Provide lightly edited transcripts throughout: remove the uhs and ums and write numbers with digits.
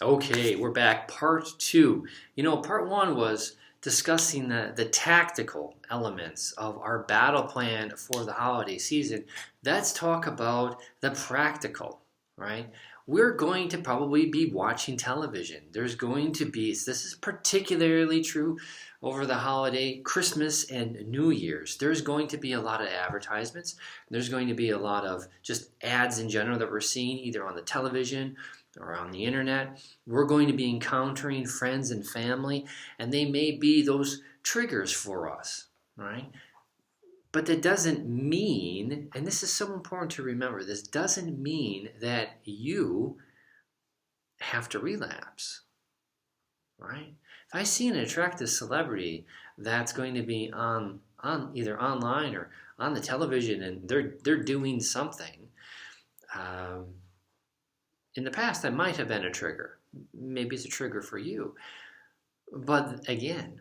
Okay, we're back. Part two. Part one was discussing the tactical elements of our battle plan for the holiday season. Let's talk about the practical, right? We're going to probably be watching television. There's going to be, this is particularly true over the holiday, Christmas and New Year's. There's going to be a lot of advertisements. There's going to be a lot of just ads in general that we're seeing either on the television or on the internet. We're going to be encountering friends and family, and they may be those triggers for us, right? But that doesn't mean, and this is so important to remember, this doesn't mean that you have to relapse, right? If I see an attractive celebrity that's going to be on either online or on the television and they're doing something, in the past, that might have been a trigger. Maybe it's a trigger for you. But again,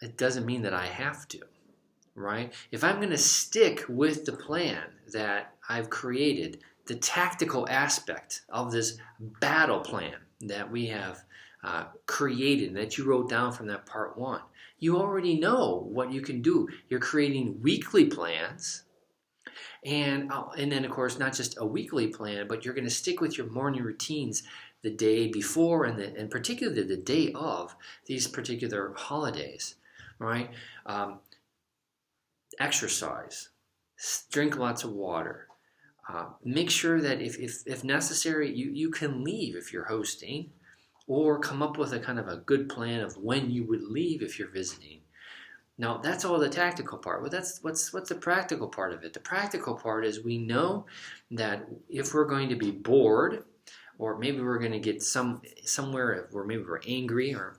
it doesn't mean that I have to, right? If I'm going to stick with the plan that I've created, the tactical aspect of this battle plan that we have created, that you wrote down from that part one, you already know what you can do. You're creating weekly plans. And then, of course, not just a weekly plan, but you're going to stick with your morning routines the day before and particularly the day of these particular holidays, right? Exercise, drink lots of water. Make sure that if necessary, you can leave if you're hosting, or come up with a kind of a good plan of when you would leave if you're visiting. Now, that's all the tactical part. But what's the practical part of it? The practical part is we know that if we're going to be bored, or maybe we're going to get somewhere where maybe we're angry, or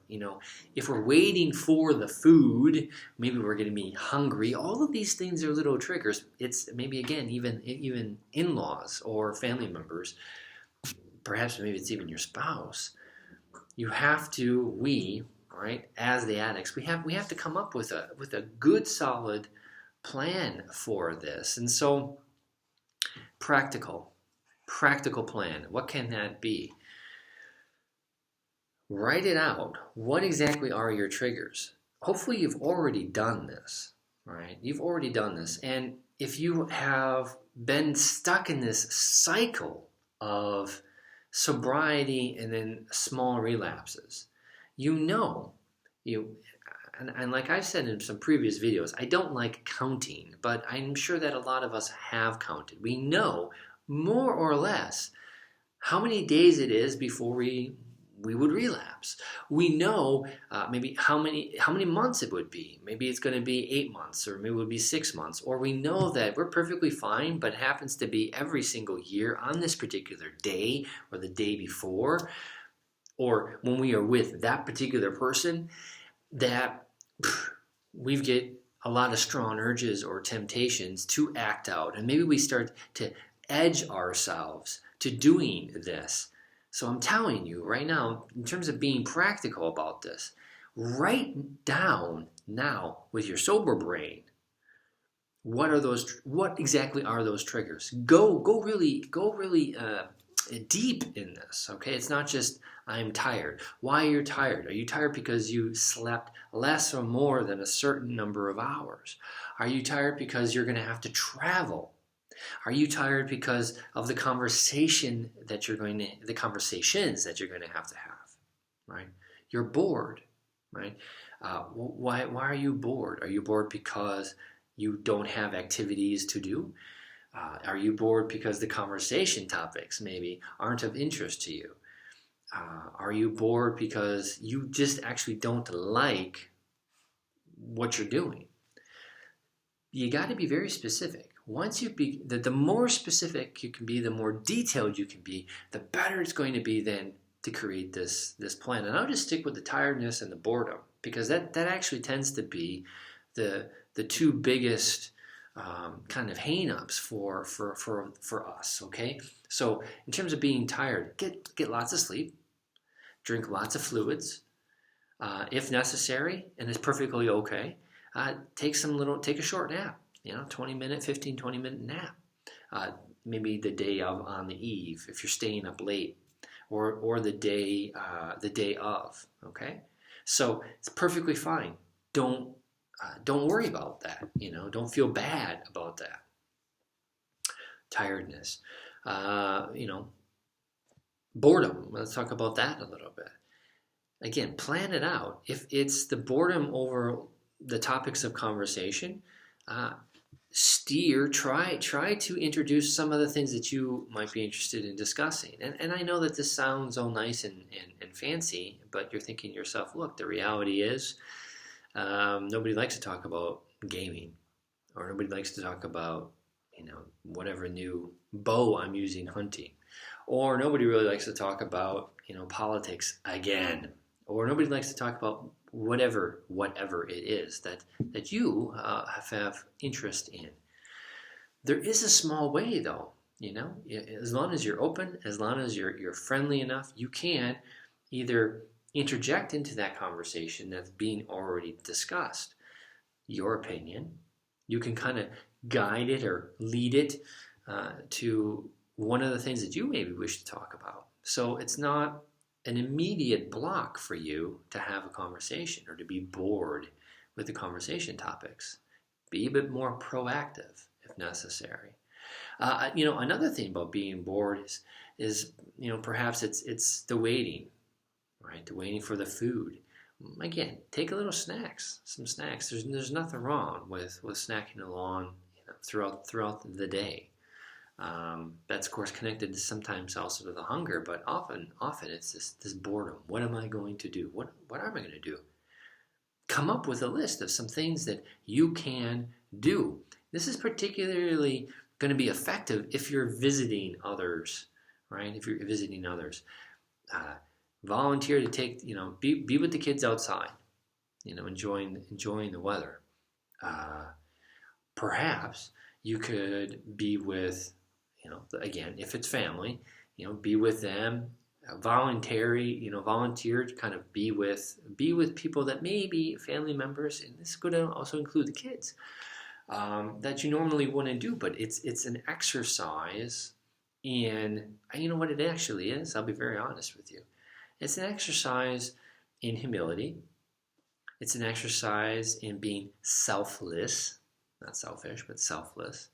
if we're waiting for the food, maybe we're going to be hungry. All of these things are little triggers. It's maybe again even in-laws or family members. Perhaps maybe it's even your spouse. You have to right, as the addicts, we have to come up with a good solid plan for this. And so practical plan, what can that be? Write it out. What exactly are your triggers? Hopefully you've already done this, right? You've already done this. And if you have been stuck in this cycle of sobriety and then small relapses, and like I've said in some previous videos, I don't like counting, but I'm sure that a lot of us have counted. We know more or less how many days it is before we would relapse. We know maybe how many months it would be. Maybe it's going to be 8 months, or maybe it would be 6 months. Or we know that we're perfectly fine, but it happens to be every single year on this particular day or the day before, or when we are with that particular person, that we get a lot of strong urges or temptations to act out. And maybe we start to edge ourselves to doing this. So I'm telling you right now, in terms of being practical about this, write down now with your sober brain, what exactly are those triggers? Go really deep in this, okay? It's not just, I'm tired. Why are you tired? Are you tired because you slept less or more than a certain number of hours? Are you tired because you're going to have to travel? Are you tired because of the conversations that you're going to have, right? You're bored, right? Why are you bored? Are you bored because you don't have activities to do? Are you bored because the conversation topics maybe aren't of interest to you? Are you bored because you just actually don't like what you're doing? You got to be very specific. Once the more specific you can be, the more detailed you can be, the better it's going to be then to create this plan. And I'll just stick with the tiredness and the boredom, because that actually tends to be the two biggest kind of hang-ups for us, okay? So in terms of being tired, get lots of sleep, drink lots of fluids, if necessary, and it's perfectly okay. Take a short nap, 15-20 minute nap. Maybe the day on the eve, if you're staying up late, or the day of. Okay, so it's perfectly fine. Don't worry about that. Don't feel bad about that. Tiredness, boredom. Let's talk about that a little bit. Again, plan it out. If it's the boredom over the topics of conversation, try to introduce some of the things that you might be interested in discussing. And I know that this sounds all nice and fancy, but you're thinking to yourself, look, the reality is nobody likes to talk about gaming, or nobody likes to talk about whatever new bow I'm using hunting, or nobody really likes to talk about politics again, or nobody likes to talk about whatever it is that you have interest in. There is a small way, though, as long as you're open, as long as you're friendly enough, you can either interject into that conversation that's being already discussed your opinion. You can kind of guide it or lead it to one of the things that you maybe wish to talk about. So it's not an immediate block for you to have a conversation or to be bored with the conversation topics. Be a bit more proactive if necessary. Another thing about being bored is perhaps it's the waiting, right? The waiting for the food. Again, take a little some snacks. There's nothing wrong with snacking along throughout the day. That's of course connected to sometimes also to the hunger, but often it's this boredom. What am I going to do? What am I going to do? Come up with a list of some things that you can do. This is particularly going to be effective if you're visiting others, right? If you're visiting others, volunteer to take, be with the kids outside, enjoying the weather. Perhaps you could be with, again, if it's family, be with them, volunteer to kind of be with people that may be family members, and this could also include the kids, that you normally wouldn't do, but it's an exercise in, what it actually is, I'll be very honest with you. It's an exercise in humility. It's an exercise in being selfless, not selfish, but selfless.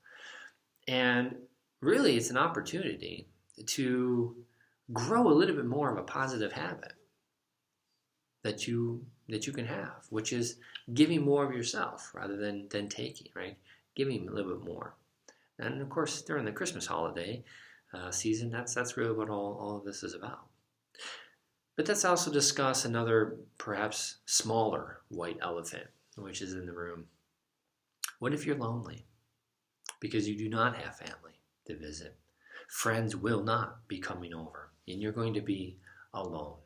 And really, it's an opportunity to grow a little bit more of a positive habit that you can have, which is giving more of yourself rather than taking, right? Giving a little bit more. And of course, during the Christmas holiday season, that's really what all of this is about. But let's also discuss another, perhaps smaller white elephant, which is in the room. What if you're lonely? Because you do not have family to visit. Friends will not be coming over, and you're going to be alone.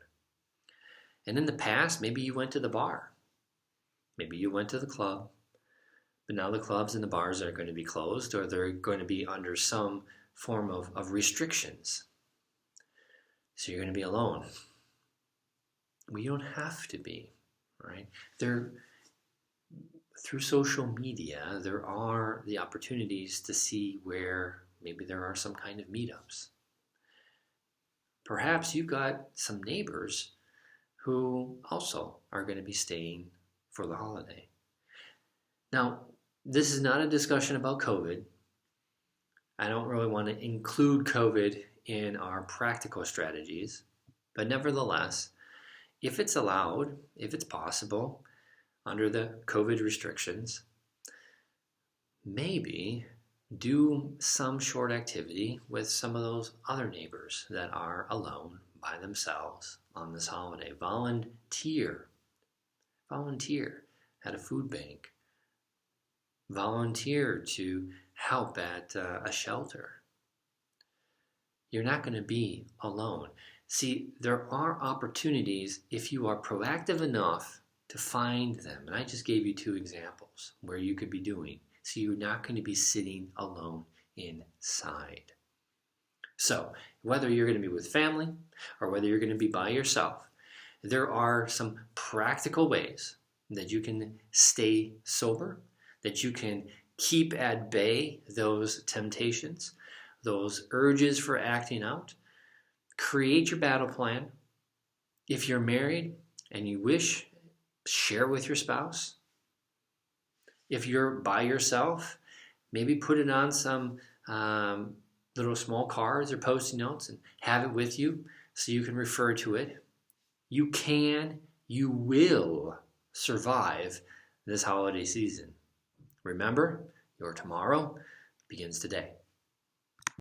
And in the past, maybe you went to the bar. Maybe you went to the club, but now the clubs and the bars are going to be closed, or they're going to be under some form of restrictions. So you're going to be alone. Well, you don't have to be, right? Through social media, there are the opportunities to see where maybe there are some kind of meetups. Perhaps you got some neighbors who also are going to be staying for the holiday. Now, this is not a discussion about COVID. I don't really want to include COVID in our practical strategies, but nevertheless, if it's allowed, if it's possible, under the COVID restrictions, maybe do some short activity with some of those other neighbors that are alone by themselves on this holiday. Volunteer at a food bank. Volunteer to help at a shelter. You're not going to be alone. See, there are opportunities if you are proactive enough to find them. And I just gave you 2 examples where you could be doing. So you're not going to be sitting alone inside. So whether you're going to be with family or whether you're going to be by yourself, there are some practical ways that you can stay sober, that you can keep at bay those temptations, those urges for acting out, Create your battle plan. If you're married and you wish, share with your spouse. If you're by yourself, maybe put it on some little small cards or post-it notes and have it with you so you can refer to it. You can, you will survive this holiday season. Remember, your tomorrow begins today.